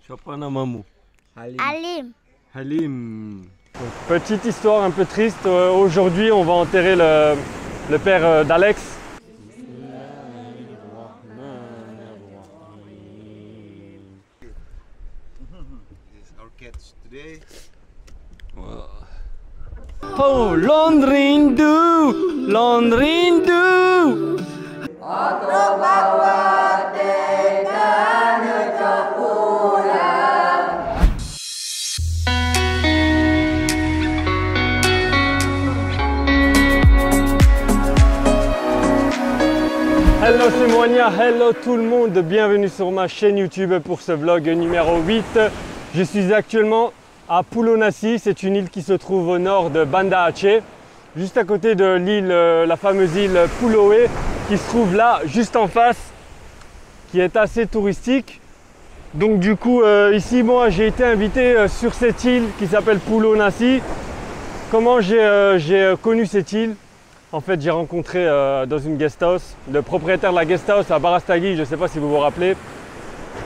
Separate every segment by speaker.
Speaker 1: Siapa namamu?
Speaker 2: Halim.
Speaker 1: Halim. Donc, petite histoire un peu triste. Aujourd'hui, on va enterrer le père d'Alex. Oh, Londrindu! Londrindu! Hello, c'est Moania, hello tout le monde, bienvenue sur ma chaîne YouTube pour ce vlog numéro 8. Je suis actuellement à Pulau Nasi, c'est une île qui se trouve au nord de Banda Aceh, juste à côté de l'île, la fameuse île Puloé, qui se trouve là, juste en face, qui est assez touristique. Donc du coup, ici, moi, j'ai été invité sur cette île qui s'appelle Pulau Nasi. Comment j'ai connu cette île? En fait, j'ai rencontré dans une guest house le propriétaire de la guest house à Barastaghi, je ne sais pas si vous vous rappelez.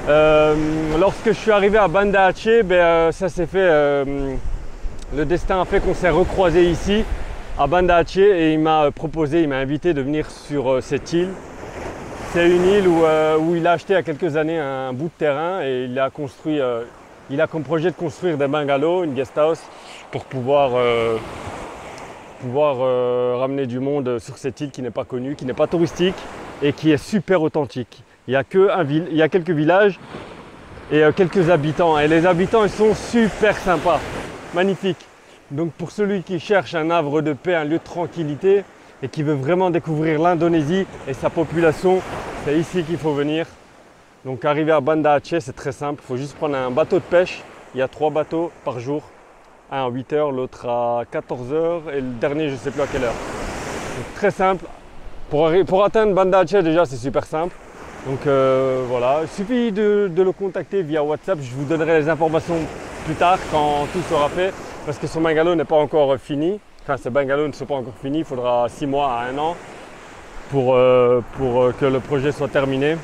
Speaker 1: Lorsque je suis arrivé à Banda Aceh, ça s'est fait, le destin a fait qu'on s'est recroisé ici à Banda Aceh et il m'a proposé, il m'a invité de venir sur cette île. C'est une île où il a acheté il y a quelques années un bout de terrain et il a construit, il a comme projet de construire des bungalows, une guest house pour pouvoir ramener du monde sur cette île qui n'est pas connue, qui n'est pas touristique et qui est super authentique. Il y a quelques villages et quelques habitants. Et les habitants, ils sont super sympas, magnifiques. Donc pour celui qui cherche un havre de paix, un lieu de tranquillité et qui veut vraiment découvrir l'Indonésie et sa population, c'est ici qu'il faut venir. Donc arriver à Banda Aceh, c'est très simple. Il faut juste prendre un bateau de pêche. Il y a 3 bateaux par jour. Un à 8 h, l'autre à 14 h et le dernier je ne sais plus à quelle heure. Donc, très simple. Pour atteindre Banda Aceh déjà c'est super simple. Donc voilà, il suffit de le contacter via WhatsApp. Je vous donnerai les informations plus tard quand tout sera fait. Parce que son bungalow n'est pas encore fini. Enfin ces bungalows ne sont pas encore finis. Il faudra 6 mois à 1 an pour que le projet soit terminé.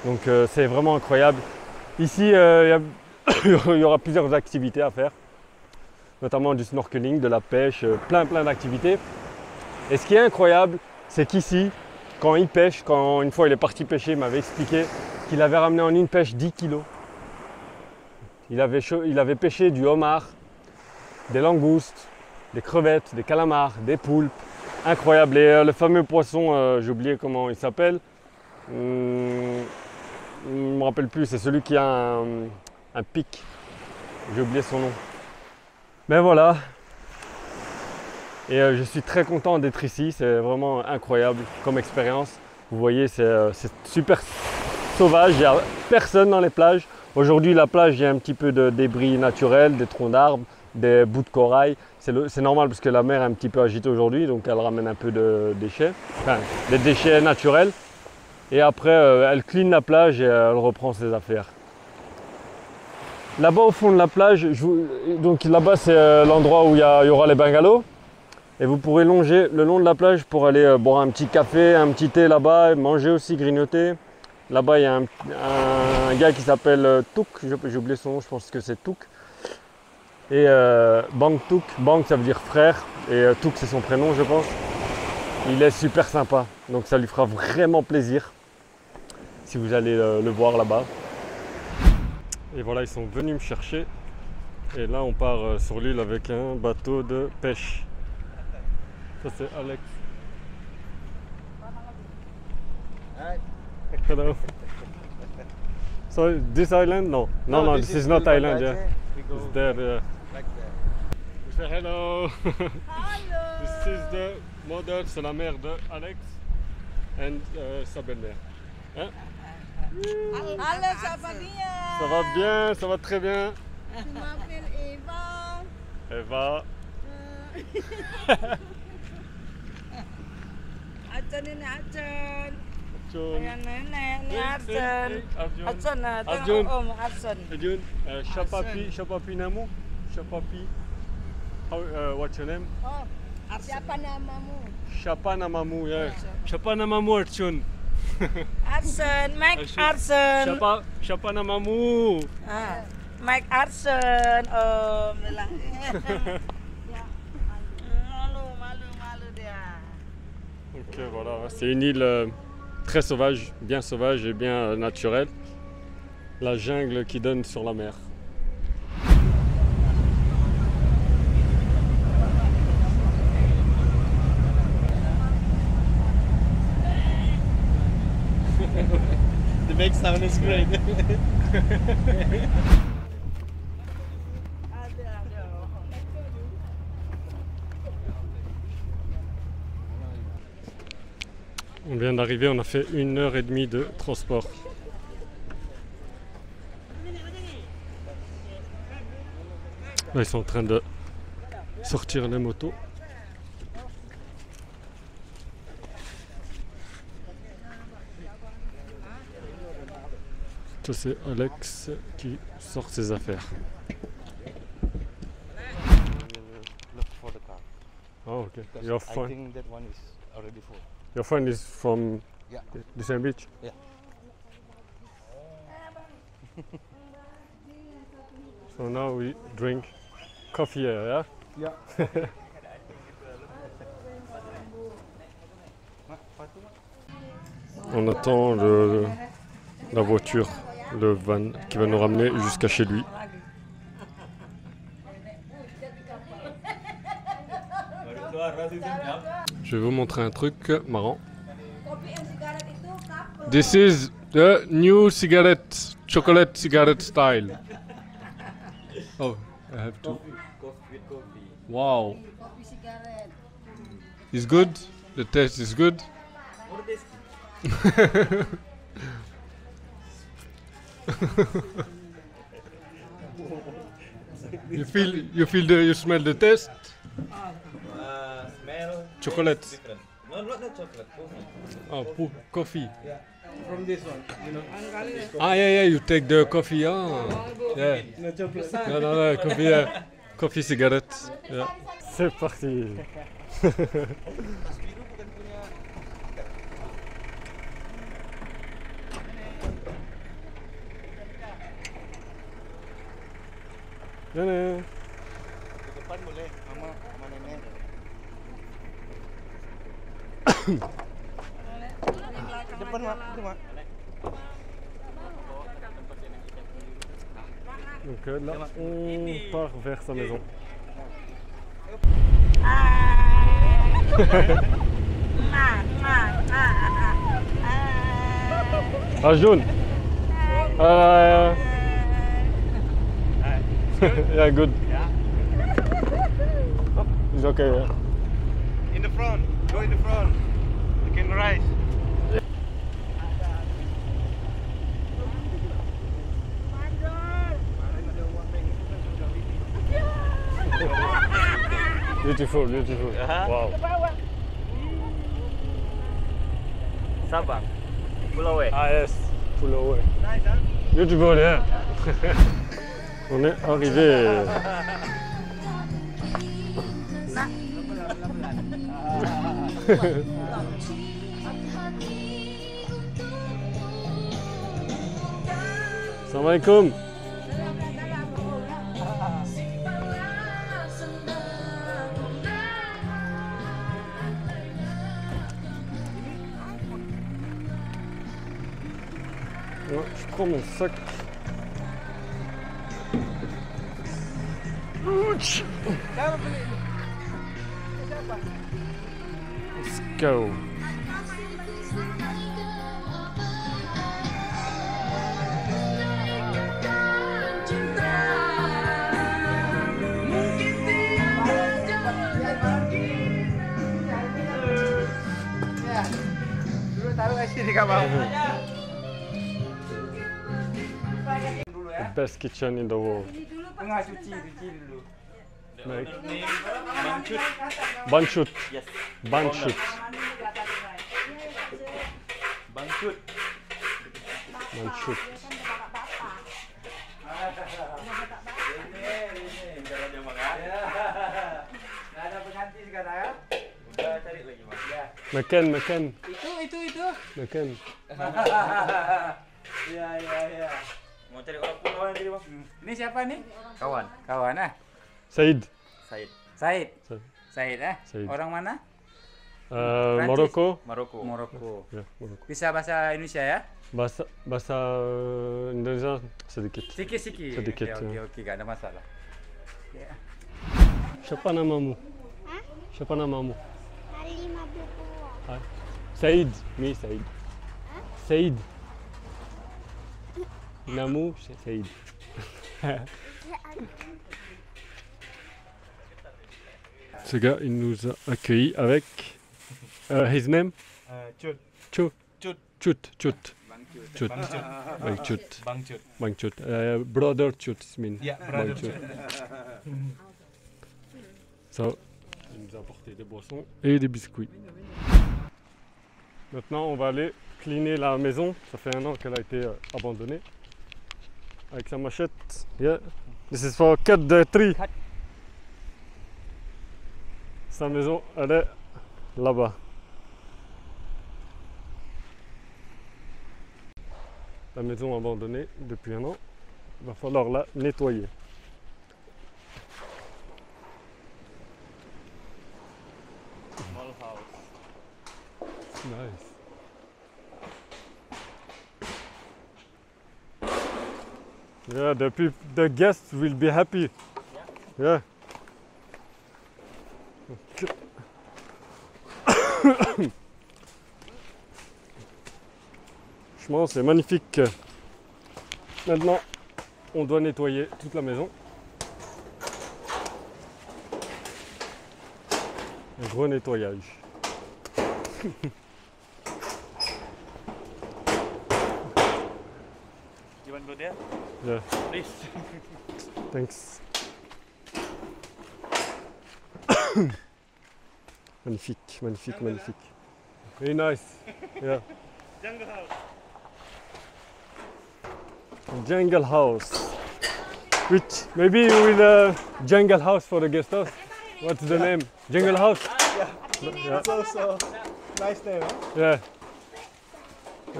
Speaker 1: Donc c'est vraiment incroyable. Ici il y aura plusieurs activités à faire. Notamment du snorkeling, de la pêche, plein d'activités. Et ce qui est incroyable, c'est qu'ici, quand il pêche, quand une fois il est parti pêcher, il m'avait expliqué qu'il avait ramené en une pêche 10 kilos. Il avait pêché du homard, des langoustes, des crevettes, des calamars, des poulpes. Incroyable. Et le fameux poisson, j'ai oublié comment il s'appelle. Je ne me rappelle plus, c'est celui qui a un pic. J'ai oublié son nom. Mais voilà, et je suis très content d'être ici, c'est vraiment incroyable comme expérience. Vous voyez, c'est super sauvage, il n'y a personne dans les plages. Aujourd'hui, la plage, il y a un petit peu de débris naturels, des troncs d'arbres, des bouts de corail. C'est normal parce que la mer est un petit peu agitée aujourd'hui, donc elle ramène un peu de déchets, enfin des déchets naturels. Et après, elle clean la plage et elle reprend ses affaires. Là-bas au fond de la plage, donc là-bas c'est l'endroit où il y aura les bungalows. Et vous pourrez longer le long de la plage pour aller boire un petit café, un petit thé là-bas, manger aussi, grignoter. Là-bas il y a un gars qui s'appelle Touk, j'ai oublié son nom, je pense que c'est Touk. Et Bang Touk, Bang ça veut dire frère et Touk c'est son prénom je pense. Il est super sympa, donc ça lui fera vraiment plaisir si vous allez le voir là-bas. Et voilà, ils sont venus me chercher. Et là, on part sur l'île avec un bateau de pêche. Ça, c'est Alex. Hello. So, this island? No. No, this is not island, yeah. It's there, yeah. We say hello.
Speaker 2: Hello.
Speaker 1: This is the mother, c'est la mère de Alex. And sa belle-mère. Hein?
Speaker 2: Halo, siapa dia?
Speaker 1: Ça va bien, ça va très bien.
Speaker 2: Je m'appelle Eva.
Speaker 1: Eva.
Speaker 2: Acun ini Acun.
Speaker 1: Arjun.
Speaker 2: Yang nenek ini Acun. Acun,
Speaker 1: Arjun.
Speaker 2: Om Acun.
Speaker 1: Arjun. Shapapi namu? Shapapi. What's your name?
Speaker 2: Oh, siapa namamu?
Speaker 1: Siapa namamu, ya. Siapa namamu Arjun?
Speaker 2: Arsen, Mac Arsen.
Speaker 1: Siapa namamu?
Speaker 2: Ah. Mike Arson, Om. Lah. Ya. Malu dia.
Speaker 1: Donc voilà, c'est une île très sauvage, bien sauvage et bien naturelle. La jungle qui donne sur la mer.
Speaker 3: The big sound is great.
Speaker 1: On vient d'arriver, on a fait 1h30 de transport. Là, ils sont en train de sortir les motos. Ça, c'est Alex qui sort ses affaires.
Speaker 3: Look for the car.
Speaker 1: Oh, okay.
Speaker 3: Because
Speaker 1: Your
Speaker 3: I
Speaker 1: friend,
Speaker 3: think that one is already full.
Speaker 1: your friend is from
Speaker 3: Yeah.
Speaker 1: the same beach?
Speaker 3: Yeah.
Speaker 1: So now we drink coffee here, yeah?
Speaker 3: Yeah.
Speaker 1: On attend la voiture, le van qui va nous ramener jusqu'à chez lui. Je vais vous montrer un truc marrant. This is the new cigarette, chocolate cigarette style. Oh, I have to. Wow. It's good. The taste is good. you smell the taste?
Speaker 3: Smell
Speaker 1: Chocolate.
Speaker 3: different. No, not the chocolate. Coffee.
Speaker 1: Oh, coffee.
Speaker 3: From this one, you know.
Speaker 1: Ah, yeah, you take the coffee. Ah, yeah.
Speaker 3: No chocolate.
Speaker 1: No, coffee, yeah. Coffee cigarette. Yeah. C'est parti. Yana.
Speaker 3: Ke depan boleh, sama nenek. Depan mak, itu mak.
Speaker 1: Donc là, on part vers sa maison. Arjun. Yeah, good.
Speaker 3: Yeah.
Speaker 1: It's okay. Yeah.
Speaker 3: In the front. Go in the front. You can rise.
Speaker 1: Beautiful. Wow.
Speaker 3: Sabang. Pulau away.
Speaker 1: Ah yes, full away.
Speaker 3: Nice, huh?
Speaker 1: Beautiful, yeah. On est arrivé. Assalamualaikum. Je prends mon sac. Ouch. Let's go. The best kitchen in the world.
Speaker 3: Tengah cuci dulu.
Speaker 1: Like
Speaker 3: Bancut.
Speaker 1: Banchut.
Speaker 3: Yes.
Speaker 1: Banchut.
Speaker 3: Bancut.
Speaker 1: Banchut.
Speaker 3: Ini cara dia makan. Nggak ada pengganti sekarang ya? Udah cari lagi mas. Ya.
Speaker 1: Meken.
Speaker 3: Itu.
Speaker 1: Meken.
Speaker 3: Iya. Mau Mau cari orang Pulau tadi bang. Ini siapa nih? Kawan. Kawan ah.
Speaker 1: Saïd.
Speaker 3: Said. Said.
Speaker 1: Said.
Speaker 3: Said ah.
Speaker 1: Said.
Speaker 3: Orang mana?
Speaker 1: Maroko.
Speaker 3: Maroko. Maroko.
Speaker 1: Ya, Maroko.
Speaker 3: Bisa bahasa Indonesia ya?
Speaker 1: Bahasa Indonesia sedikit.
Speaker 3: Sedikit-sedikit.
Speaker 1: Sedikit,
Speaker 3: Oke,
Speaker 1: ya.
Speaker 3: oke, gak ada masalah. Ya.
Speaker 1: Siapa namamu?
Speaker 4: Hah?
Speaker 1: Siapa namamu?
Speaker 4: Halimah Bukuwa.
Speaker 1: Saïd. Mi Saïd.
Speaker 4: Hah?
Speaker 1: Saïd. Namou Saïd. Ce gars, il nous a accueillis avec his name?
Speaker 5: Cut.
Speaker 1: Chut.
Speaker 5: Chut.
Speaker 1: Chut. Chut.
Speaker 3: Bang Cut.
Speaker 1: Chut.
Speaker 5: Bang Cut.
Speaker 1: Like Chut.
Speaker 5: Bang Cut.
Speaker 1: Bang Chut. Brother Chut, it means.
Speaker 5: Yeah,
Speaker 1: Bang
Speaker 5: brother
Speaker 1: Chut.
Speaker 5: Cut.
Speaker 1: Ça, il nous a apporté des boissons et des biscuits. Maintenant, on va aller cleaner la maison. Ça fait 1 an qu'elle a été abandonnée. Avec sa machette. Yeah. This is for cut the tree. Sa maison, elle est là-bas. La maison abandonnée depuis 1 an. Il va falloir la nettoyer.
Speaker 5: Small house.
Speaker 1: Nice. Yeah, the guests will be happy. Yeah. Okay. Franchement, c'est magnifique. Maintenant, on doit nettoyer toute la maison. Un gros nettoyage.
Speaker 5: You want to go there?
Speaker 1: Yeah.
Speaker 5: Please.
Speaker 1: Thanks. Magnifique, magnifique, magnifique. Very nice. Yeah.
Speaker 5: Jungle house.
Speaker 1: Jungle house. Which maybe you will jungle house for the guest house. What's the name? Jungle house. Yeah.
Speaker 5: It's also nice name, huh?
Speaker 1: Yeah.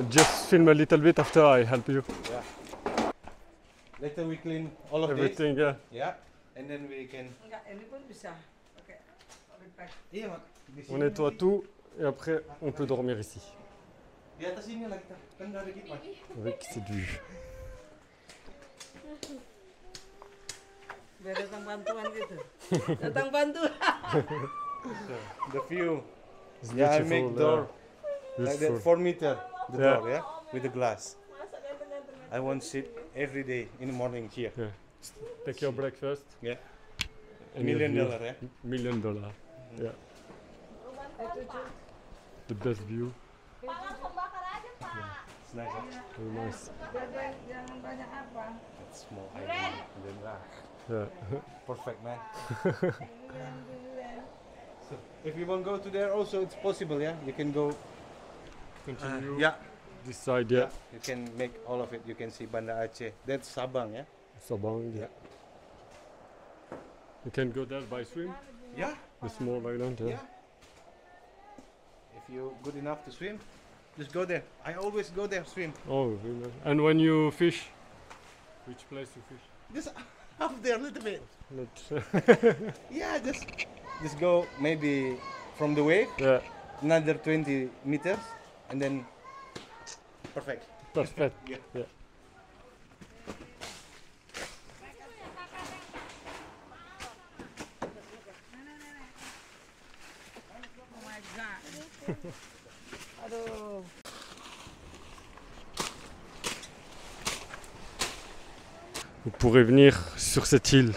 Speaker 1: Just film a little bit after I help you.
Speaker 5: Later we clean all of
Speaker 1: Everything. Yeah.
Speaker 5: this. Yeah. And then we can.
Speaker 2: Enggak, ini pun bisa pakai repack.
Speaker 5: Iya, Mak. Di
Speaker 1: On
Speaker 5: sini.
Speaker 1: nettoie tout et après on peut dormir ici.
Speaker 5: Di atas sini lah kita. Kan ada kipas.
Speaker 1: Avec cette vue.
Speaker 2: Biar datang bantuan gitu. Datang bantuan.
Speaker 5: The view.
Speaker 1: It's
Speaker 5: Yeah, I
Speaker 1: beautiful,
Speaker 5: make door like that,
Speaker 1: beautiful.
Speaker 5: 4 meter. The
Speaker 1: Yeah.
Speaker 5: door, yeah, with the glass. I want sit every day in the morning here.
Speaker 1: Take your breakfast.
Speaker 5: Yeah.
Speaker 1: and your view.
Speaker 5: $1 million, yeah.
Speaker 1: $1 million. Yeah. The best view.
Speaker 5: It's nice. Huh?
Speaker 1: Very nice.
Speaker 2: Jangan banyak apa.
Speaker 5: It's small island. And then,
Speaker 1: Yeah.
Speaker 5: perfect, man. So, if you want to go to there, also it's possible, yeah. You can go.
Speaker 1: Continue.
Speaker 5: Yeah.
Speaker 1: This side, yeah.
Speaker 5: You can make all of it. You can see Banda Aceh. That's Sabang, yeah.
Speaker 1: Sabang, yeah. You can go there by swim.
Speaker 5: Yeah.
Speaker 1: The small island, yeah.
Speaker 5: Yeah. If you're good enough to swim, just go there. I always go there swim.
Speaker 1: Oh, really nice. And when you fish, which place you fish?
Speaker 5: Just up there a little bit.
Speaker 1: Not
Speaker 5: Yeah, just go maybe from the wave
Speaker 1: yeah,
Speaker 5: another 20 meters and then perfect.
Speaker 1: perfect.
Speaker 5: Yeah.
Speaker 1: Yeah.
Speaker 2: Oh my god. Aduh.
Speaker 1: Vous pourrez venir sur cette île.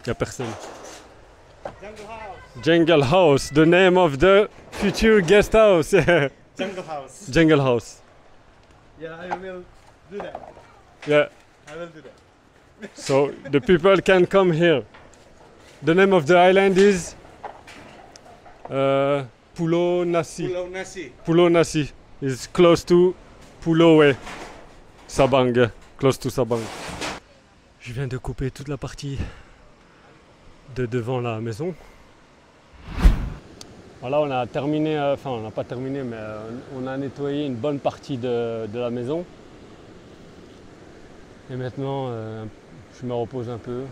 Speaker 1: Il n'y a personne.
Speaker 5: Jungle house.
Speaker 1: Jungle House, the name of the future guest house.
Speaker 5: Jungle house.
Speaker 1: Jungle House.
Speaker 5: Yeah, I will do that.
Speaker 1: Yeah.
Speaker 5: I will do that.
Speaker 1: So the people can come here. The name of the island is Pulau Nasi.
Speaker 5: Pulau Nasi.
Speaker 1: Pulau Nasi is close to Pulau Sabang, close to Sabang. Je viens de couper toute la partie de devant la maison. Voilà, on a terminé, enfin on n'a pas terminé, mais on a nettoyé une bonne partie de la maison. Et maintenant, je me repose un peu.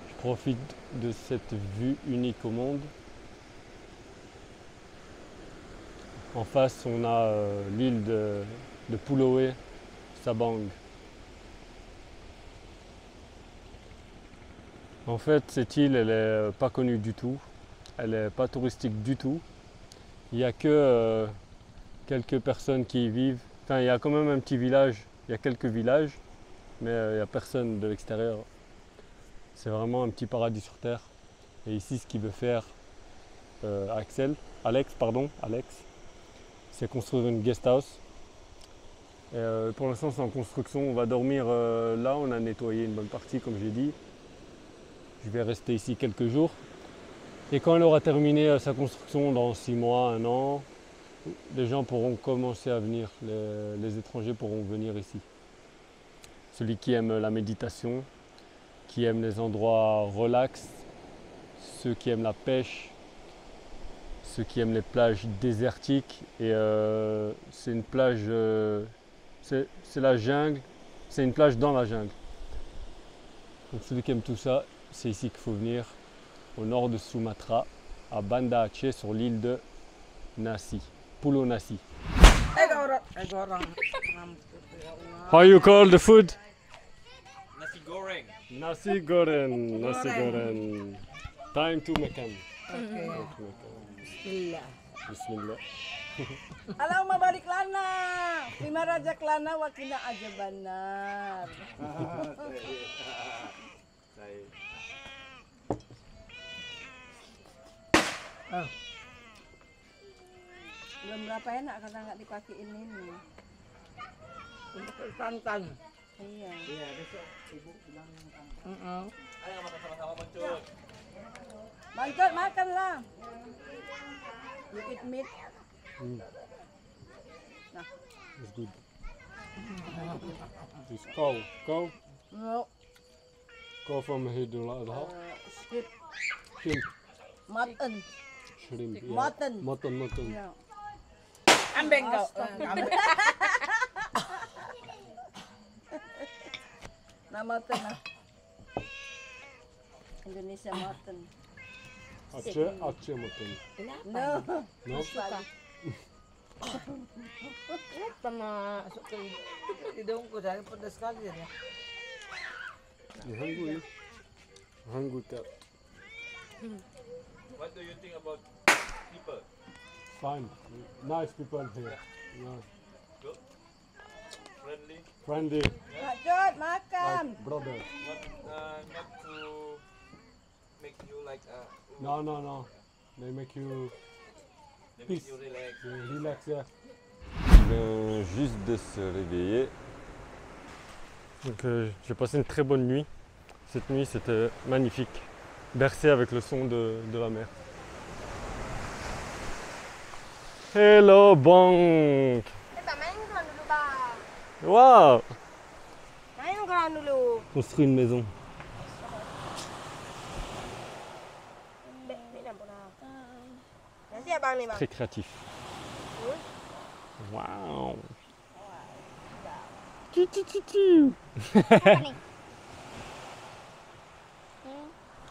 Speaker 1: Je profite de cette vue unique au monde. En face, on a l'île de Puloé Sabang. En fait, cette île, elle est pas connue du tout. Elle n'est pas touristique du tout. Il n'y a que quelques personnes qui y vivent. Enfin, il y a quand même un petit village. Il y a quelques villages, mais il n'y a personne de l'extérieur. C'est vraiment un petit paradis sur terre. Et ici, ce qu'il veut faire Alex, c'est construire une guest house. Et, pour l'instant, c'est en construction. On va dormir là. On a nettoyé une bonne partie, comme j'ai dit. Je vais rester ici quelques jours. Et quand elle aura terminé sa construction, dans 6 mois, 1 an, les gens pourront commencer à venir. Les étrangers pourront venir ici. Celui qui aime la méditation, qui aime les endroits relax, ceux qui aiment la pêche, ceux qui aiment les plages désertiques. Et c'est une plage, c'est la jungle, c'est une plage dans la jungle. Donc celui qui aime tout ça, c'est ici qu'il faut venir, au nord de Sumatra, à Banda Aceh, sur l'île de Nasi, Pulau Nasi. How you call the food?
Speaker 3: Nasi goreng.
Speaker 1: Nasi goreng, nasi goreng. Time to makan.
Speaker 2: Okay.
Speaker 1: Time to makan.
Speaker 2: Bismillah.
Speaker 1: Bismillah.
Speaker 2: Alam mabalik lana. Lima raja kelana wakina aja benar. Belum berapa enak karena nggak dipakein ini. Untuk santan. Iya.
Speaker 5: Iya, besok ibu bilang
Speaker 3: Ayo makan sama-sama Bancut.
Speaker 2: Bancut makanlah. You eat meat. Nah.
Speaker 1: It's good. This cow.
Speaker 2: No.
Speaker 1: Cow from Hidul Adha.
Speaker 2: Skip.
Speaker 1: Shrimp.
Speaker 2: Mutton.
Speaker 1: Shrimp. Yeah.
Speaker 2: Mutton.
Speaker 1: Mutton.
Speaker 2: Ya.
Speaker 3: Kambing kau.
Speaker 2: Nah mutton lah. Indonesia mutton.
Speaker 1: Aceh mutton.
Speaker 2: No.
Speaker 1: No?
Speaker 2: Masuk ke hidungku dari pedas sekali ya.
Speaker 1: You hungry? Hungry cat.
Speaker 3: What do you think about people?
Speaker 1: Fine. Nice people here. Yeah.
Speaker 3: Good? Friendly?
Speaker 1: Friendly.
Speaker 2: Lanjut makan.
Speaker 1: Like brother.
Speaker 3: Not to make you like
Speaker 1: No. They make you
Speaker 3: they
Speaker 1: Peace.
Speaker 3: make you relax.
Speaker 1: relax, yeah. Il vient juste de se réveiller. Donc j'ai passé une très bonne nuit. Cette nuit c'était magnifique. Bercé avec le son de la mer. Hello Bang.
Speaker 4: Bang, main koran dulu bang.
Speaker 1: Wow.
Speaker 4: Main koran dulu.
Speaker 1: Construire une maison.
Speaker 4: Ini lampu lah. Nanti ya bang nih bang.
Speaker 1: Très créatif. Wow.
Speaker 4: Apa nih?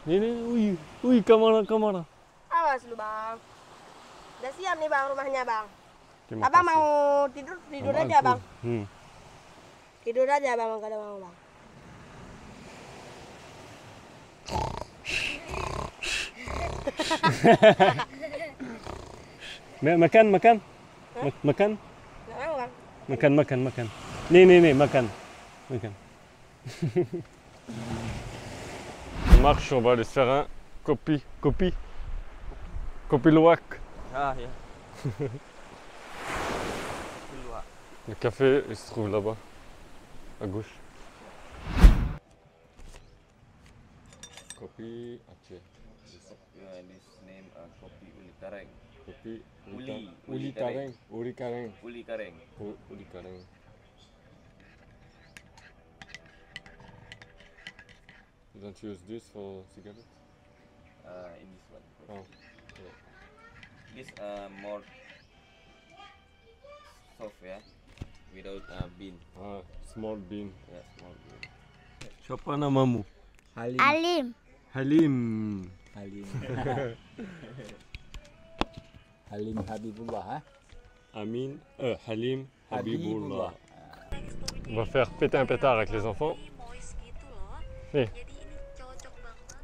Speaker 1: Ini, oui, comment
Speaker 4: Awas lu bang. Udah siap nih bang rumahnya bang.
Speaker 1: Terima
Speaker 4: Abang
Speaker 1: kasih.
Speaker 4: mau tidur aja bang.
Speaker 1: Hmm.
Speaker 4: Tidur aja bang kalau mau bang.
Speaker 1: Makan.
Speaker 4: Nggak mau bang.
Speaker 1: Makan. Nih, makan. On marche, on va aller se faire un kopi luwak.
Speaker 3: Ah ya.
Speaker 1: Le café, il se trouve là-bas, à gauche. Kopi Aceh.
Speaker 3: This name kopi uli kareng.
Speaker 1: Kopi
Speaker 3: Uli
Speaker 1: kareng.
Speaker 3: Uli kareng.
Speaker 1: Uli kareng. You don't use this for cigarettes?
Speaker 3: In this one.
Speaker 1: Oh.
Speaker 3: This more soft ya. without bean.
Speaker 1: Small bean.
Speaker 3: Yeah, small bean.
Speaker 1: Siapa namamu?
Speaker 4: Alim.
Speaker 1: Halim.
Speaker 3: Halim. Halim Habibullah, hein?
Speaker 1: Amin. Halim Habibullah.
Speaker 3: Habibullah.
Speaker 1: On va faire péter un pétard avec les enfants.
Speaker 6: Moist gitu loh.
Speaker 1: Nih.
Speaker 6: Jadi ini cocok banget.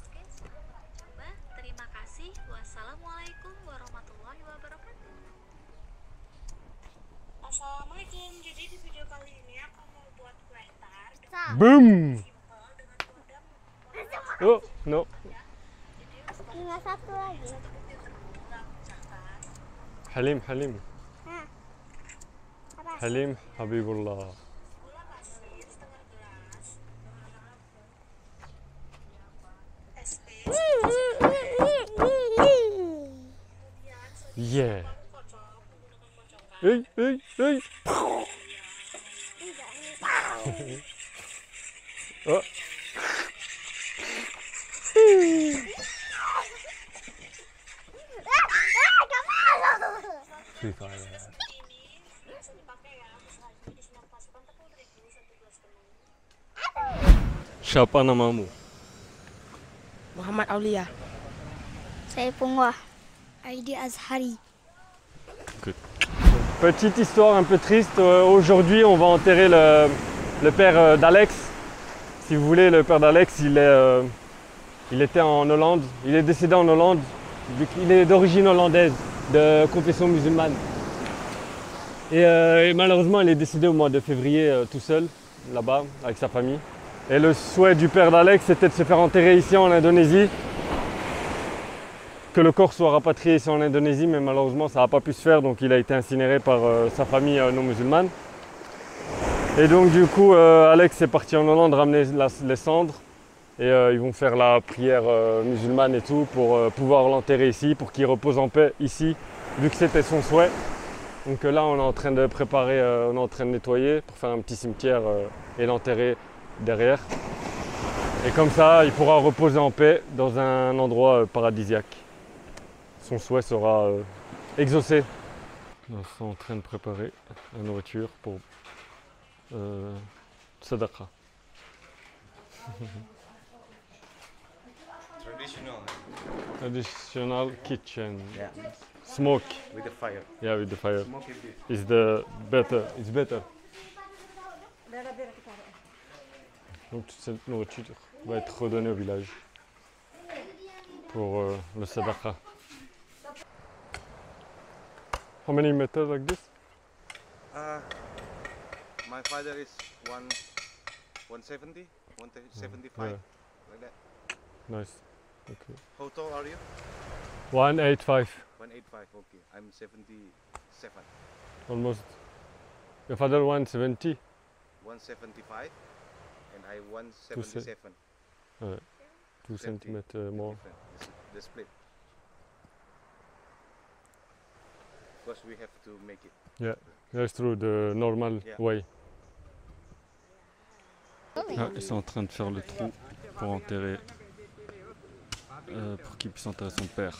Speaker 6: Oke, coba. Terima kasih. Wassalamualaikum warahmatullahi wabarakatuh. Assalamualaikum. Jadi di video kali ini aku mau buat kue tart
Speaker 1: Boom.
Speaker 6: simple dengan kodam.
Speaker 1: Oh, non.
Speaker 4: Tinggal satu lagi.
Speaker 6: Satu butir gula pecahkan.
Speaker 1: Halim, Halim.
Speaker 4: Hah. Apa?
Speaker 1: Halim Habibullah.
Speaker 6: Gula pasir setengah gelas. Es base. Kemudian
Speaker 1: Yeah.
Speaker 6: aku kocok menggunakan kocokan.
Speaker 1: Hey. Oh. Free Fire.
Speaker 6: Ini bisa dipakai ya, bisa jadi sinar pasukan tepung terigu 1 gelas penuh.
Speaker 1: Siapa namamu?
Speaker 7: Muhammad Aulia.
Speaker 4: Saya Pungwah.
Speaker 7: Aidi Azhari.
Speaker 1: Petite histoire un peu triste. Aujourd'hui, on va enterrer le père d'Alex. Si vous voulez, le père d'Alex, il était en Hollande. Il est décédé en Hollande. Vu qu'il est d'origine hollandaise, de confession musulmane. Et malheureusement, il est décédé au mois de février tout seul, là-bas, avec sa famille. Et le souhait du père d'Alex, c'était de se faire enterrer ici en Indonésie. Que le corps soit rapatrié ici en Indonésie, mais malheureusement ça n'a pas pu se faire, donc il a été incinéré par sa famille non musulmane. Et donc du coup Alex est parti en Hollande ramener les cendres et ils vont faire la prière musulmane et tout pour pouvoir l'enterrer ici, pour qu'il repose en paix ici, vu que c'était son souhait. Donc là on est en train de préparer, on est en train de nettoyer pour faire un petit cimetière et l'enterrer derrière. Et comme ça il pourra reposer en paix dans un endroit paradisiaque. Son souhait sera exaucé. Ils sont en train de préparer la nourriture pour Sadaqa.
Speaker 5: Traditional.
Speaker 1: Traditional kitchen.
Speaker 5: Yeah.
Speaker 1: Smoke.
Speaker 5: With the fire.
Speaker 1: Yeah, with the fire.
Speaker 5: Smoke it this.
Speaker 1: Is the better. It's better. Donc toute cette nourriture va être redonnée au village pour le Sadaqa. How many meters like this?
Speaker 5: My father is 170, 175,
Speaker 1: Yeah.
Speaker 5: like that.
Speaker 1: Nice. Okay.
Speaker 5: How tall are you?
Speaker 1: 185.
Speaker 5: 185. Okay, I'm 77.
Speaker 1: Almost. Your father 170?
Speaker 5: 175, and I 177.
Speaker 1: 2 centimeters more.
Speaker 5: Different. The split. Because we have to make it.
Speaker 1: That's through the normal
Speaker 5: Yeah.
Speaker 1: way. Ah, ils sont en train de faire le trou pour enterrer, pour qu'il puisse enterrer son père.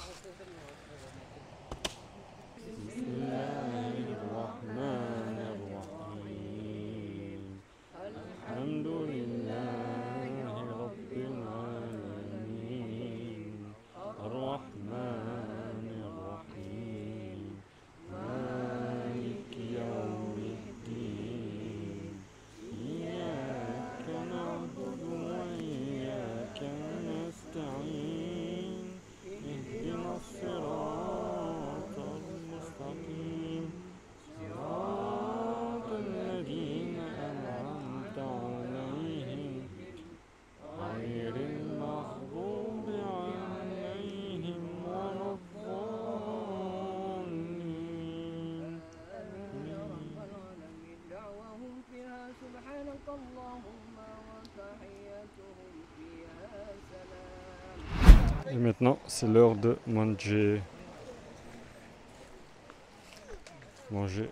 Speaker 1: Et maintenant, c'est l'heure de manger. Manger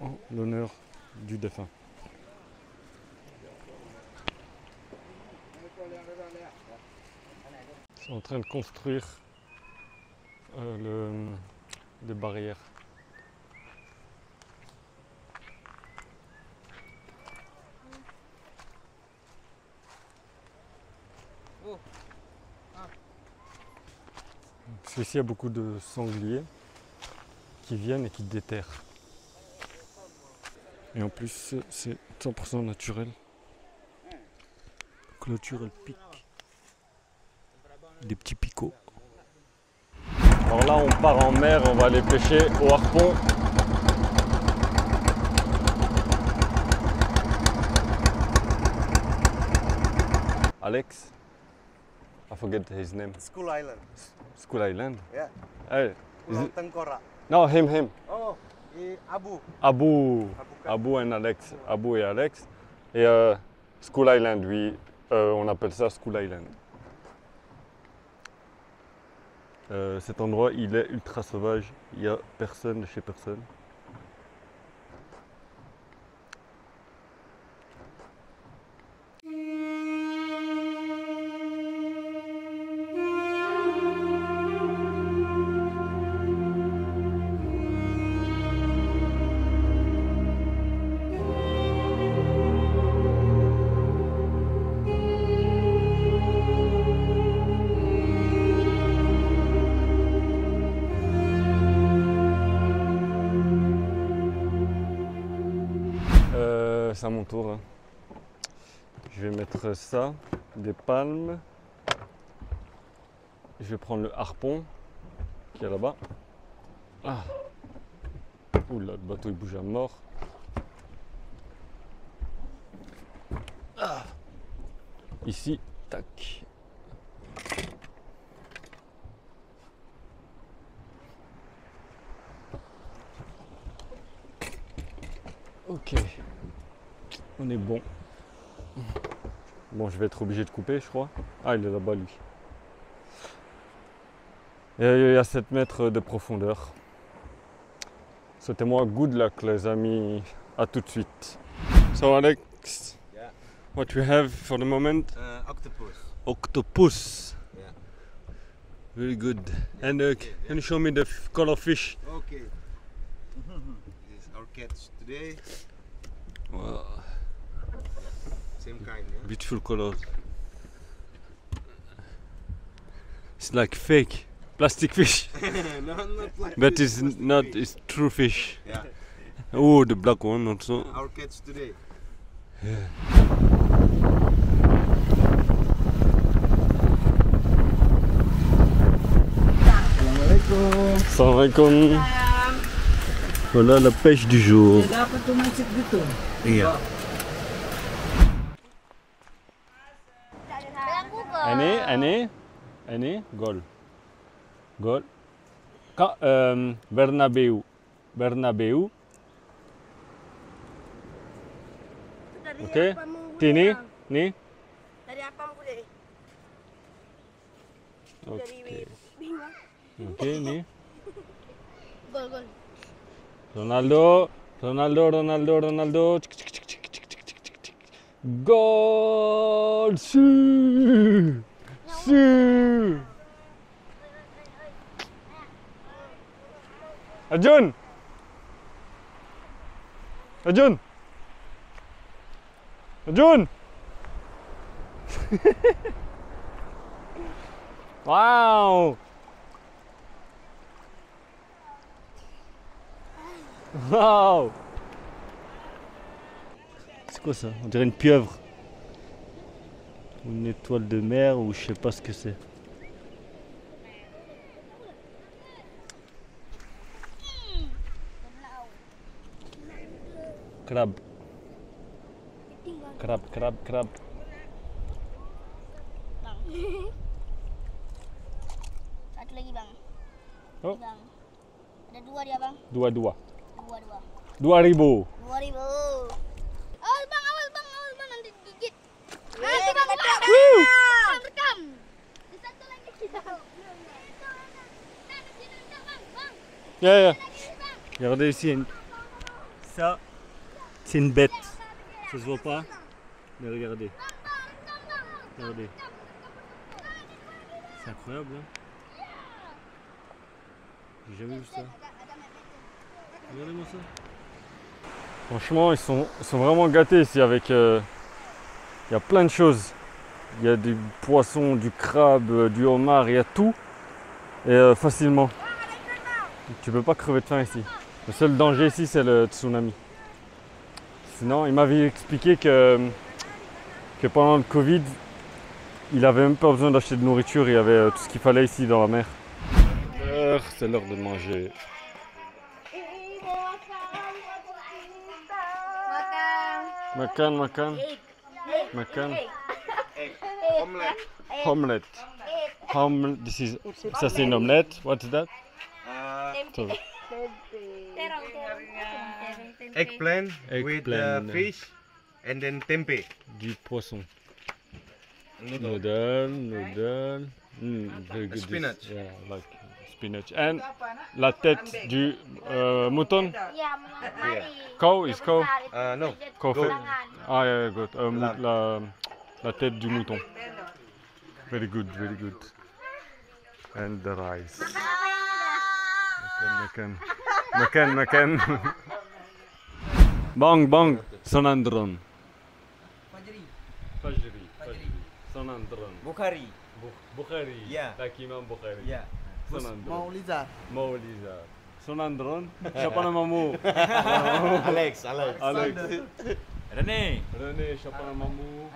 Speaker 1: en l'honneur du défunt. Ils sont en train de construire des barrières Parce qu'ici, il y a beaucoup de sangliers qui viennent et qui déterrent. Et en plus, c'est 100% naturel. Clôture, elle pique. Des petits picots. Alors là, on part en mer, on va aller pêcher au harpon. Alex, I forget his name.
Speaker 5: School Island.
Speaker 1: School Island.
Speaker 5: Yeah.
Speaker 1: Hey, is
Speaker 5: Pulau
Speaker 1: it?
Speaker 5: Tengkorak.
Speaker 1: No, him.
Speaker 5: Oh, Abu.
Speaker 1: Abu and Alex. Abu et Alex. Et School Island, oui, on appelle ça School Island. Cet endroit, il est ultra sauvage. Il n'y a personne de chez personne. C'est à mon tour. Hein. Je vais mettre ça, des palmes. Je vais prendre le harpon qui est là-bas. Ah. Oula, le bateau il bouge à mort. Ah. Ici, tac. Ok. On est bon. Bon, je vais être obligé de couper, je crois. Ah, il est là-bas, lui. Et il y a 7 mètres de profondeur. Souhaitez-moi good luck, les amis. À tout de suite. So, Alex,
Speaker 5: Yeah.
Speaker 1: what we have for the moment?
Speaker 5: Octopus.
Speaker 1: Octopus.
Speaker 5: Yeah.
Speaker 1: Very good. And can you show me the color fish?
Speaker 5: Okay. This is our catch today.
Speaker 1: Wow.
Speaker 5: Same kind, yeah?
Speaker 1: Beautiful colors. It's like fake plastic fish,
Speaker 5: No, not like
Speaker 1: but
Speaker 5: this,
Speaker 1: it's
Speaker 5: plastic
Speaker 1: not.
Speaker 5: fish.
Speaker 1: It's true fish.
Speaker 5: Yeah.
Speaker 1: Oh, the black one also.
Speaker 5: Our catch today.
Speaker 1: Assalamu alaikum. Voilà la pêche du jour.
Speaker 2: Dapat tumansik dito.
Speaker 5: Iya.
Speaker 1: Ini, gol. Bernabeu.
Speaker 4: Dari
Speaker 1: Oke.
Speaker 4: apa mulu
Speaker 1: Sini,
Speaker 4: ya?
Speaker 1: nih.
Speaker 4: Dari apa mulu deh? Dari bingung.
Speaker 1: Oke, nih.
Speaker 4: Gol.
Speaker 1: Ronaldo. Gol! Si! Arjun! Wow! Wow! C'est quoi ça? On dirait une pieuvre. Ou une étoile de mer ou je sais pas ce que c'est. Crab.
Speaker 6: Satu lagi bang.
Speaker 1: Oh.
Speaker 6: Bang. Ada dua dia bang.
Speaker 1: Dua.
Speaker 6: 2000.
Speaker 1: 2000.
Speaker 6: Awas bang nanti digigit. Nanti bang. Rekam. Di satu lagi.
Speaker 1: Yeah. Regardez ici. Ça, c'est une bête. Ça se voit pas? Mais regardez. C'est incroyable, hein? J'ai jamais vu ça. Regardez-moi ça. Franchement, ils sont vraiment gâtés ici avec... Il y a plein de choses. Il y a du poisson, du crabe, du homard, il y a tout. Et facilement. Tu peux pas crever de faim ici. Le seul danger ici, c'est le tsunami. Sinon, il m'avait expliqué que pendant le Covid, il avait même pas besoin d'acheter de nourriture, il y avait tout ce qu'il fallait ici dans la mer. C'est l'heure de manger. Makan, makan. Makan. Omelette. Omelette. This is, ça c'est une omelette. What is that? So,
Speaker 5: Eggplant with
Speaker 1: Eggplant.
Speaker 5: fish and then tempeh.
Speaker 1: du poisson.
Speaker 5: Noodle.
Speaker 1: Noodle. Very good.
Speaker 5: Spinach.
Speaker 1: Yeah, like spinach. And la tête du mouton. Cow is cow.
Speaker 5: No.
Speaker 1: Cow
Speaker 5: Goat.
Speaker 1: fat. Ah yeah, good.
Speaker 5: Lamb.
Speaker 1: La tête du mouton. Very good, very good. And the rice. Makan, makan. Makan, makan. Bang, bang. Sonandron. Fajri. Sonandron.
Speaker 3: Bukhari.
Speaker 1: Bukhari.
Speaker 3: Yeah.
Speaker 1: Like Imam Bukhari.
Speaker 3: Yeah.
Speaker 1: Sonandron.
Speaker 2: Liza.
Speaker 1: Mauliza. Sonandron. Siapa namamu?
Speaker 3: Alex.
Speaker 1: Alex.
Speaker 3: Rene.
Speaker 1: Rene, siapa namamu?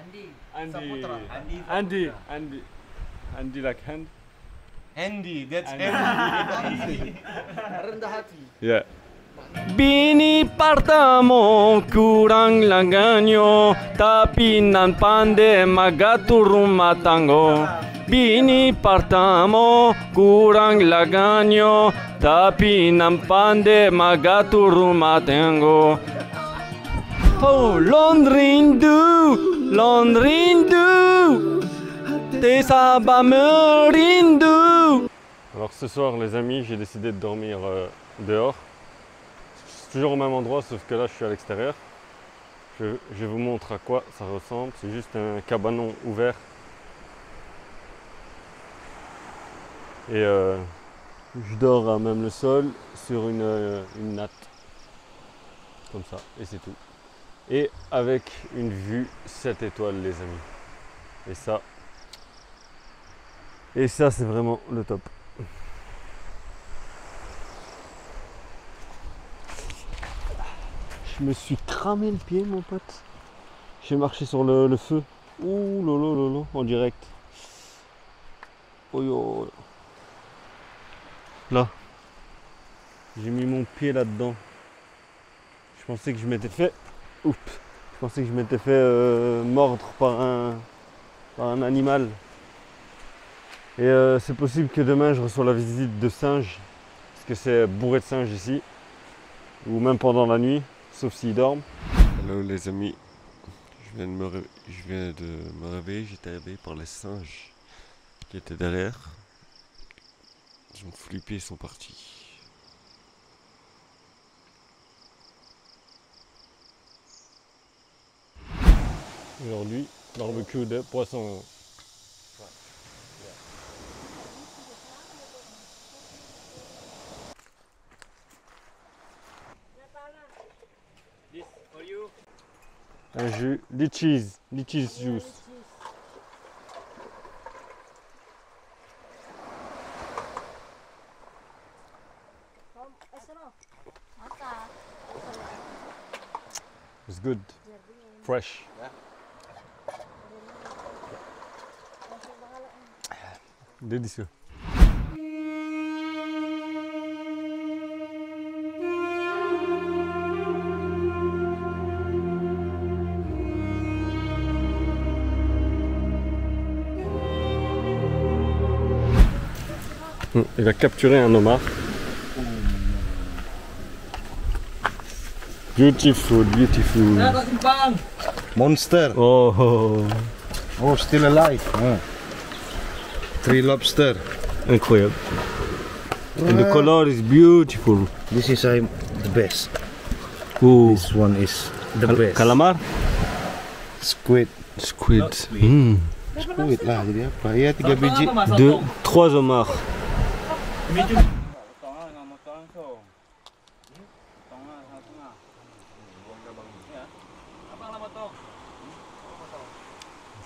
Speaker 1: Andi.
Speaker 3: Andi.
Speaker 1: Andi like hand?
Speaker 5: Andy, that's
Speaker 1: Andy.
Speaker 5: Andy.
Speaker 2: Rendah hati.
Speaker 1: Yeah. Bini partamo kurang laganyo tapi nan pande magatur rumah tanggo. Bini partamo kurang laganyo tapi nan pande magatur rumah tanggo. Oh, Londrindu, tes sabas me rindu. Alors ce soir les amis, j'ai décidé de dormir dehors. C'est toujours au même endroit sauf que là je suis à l'extérieur. Je vous montre à quoi ça ressemble. C'est juste un cabanon ouvert. Et je dors à même le sol sur une natte. Comme ça, et c'est tout. Et avec une vue 7 étoiles les amis. Et ça c'est vraiment le top. Je me suis cramé le pied mon pote. J'ai marché sur le feu. Ouh lolo en direct. Oh yo. Là. J'ai mis mon pied là-dedans. Je pensais que je m'étais fait. Oups. Je pensais que je m'étais fait mordre par un animal. Et c'est possible que demain je reçois la visite de singes. Parce que c'est bourré de singes ici. Ou même pendant la nuit. Sauf s'ils dorment.
Speaker 8: Hello les amis. Je viens de me réveiller. J'étais réveillé par les singes qui étaient derrière. Ils ont flippé, ils sont partis.
Speaker 1: Aujourd'hui, barbecue de poisson. Un jus, litchis juice. It's good, fresh. Délicieux. Il a capturé un homard. Beautiful, beautiful.
Speaker 5: Monster.
Speaker 1: Oh,
Speaker 5: Oh, still alive. 3 lobster.
Speaker 1: incroyable. And the color is beautiful.
Speaker 5: This is the best.
Speaker 1: Oh,
Speaker 5: This one is the best.
Speaker 1: calamar?
Speaker 5: Squid.
Speaker 1: Squid.
Speaker 5: Squid lah jadi apa? Ya 3 biji.
Speaker 1: 3 homards.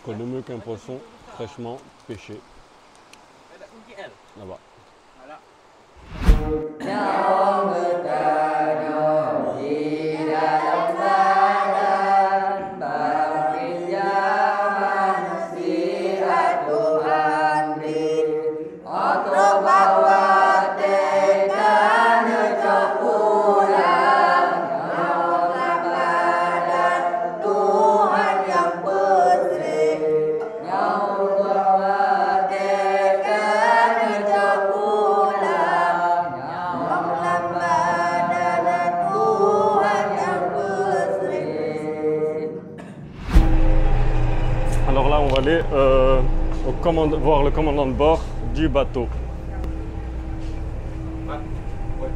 Speaker 1: Quoi de mieux qu'un poisson fraîchement pêché là-bas. Alors là, on va aller voir le commandant de bord du bateau.
Speaker 5: What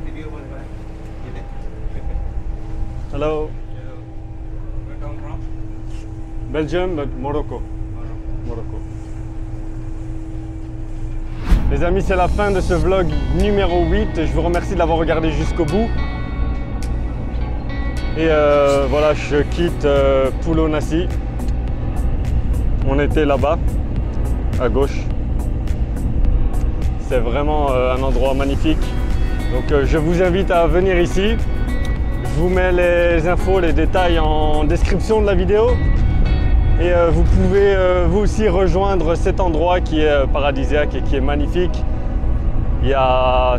Speaker 5: video was that?
Speaker 1: Hello,
Speaker 3: Where come from?
Speaker 1: Belgium, but Morocco. Morocco. Les amis, c'est la fin de ce vlog numéro 8. Je vous remercie de l'avoir regardé jusqu'au bout. Et voilà, je quitte Pulau Nasi. On était là-bas, à gauche. C'est vraiment un endroit magnifique. Donc je vous invite à venir ici. Je vous mets les infos, les détails en description de la vidéo. Et vous pouvez vous aussi rejoindre cet endroit qui est paradisiaque et qui est magnifique. Il y a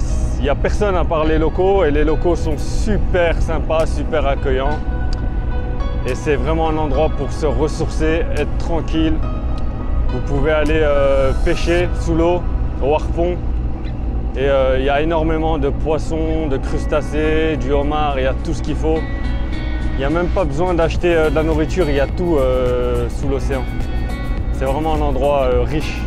Speaker 1: personne à part les locaux et les locaux sont super sympas, super accueillants. Et c'est vraiment un endroit pour se ressourcer, être tranquille. Vous pouvez aller pêcher sous l'eau, au harpon. Et il y a énormément de poissons, de crustacés, du homard, il y a tout ce qu'il faut. Il n'y a même pas besoin d'acheter de la nourriture, il y a tout sous l'océan. C'est vraiment un endroit riche.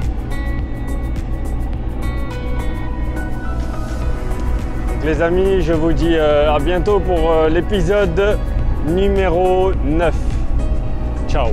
Speaker 1: Donc les amis, je vous dis à bientôt pour l'épisode numéro 9. Ciao.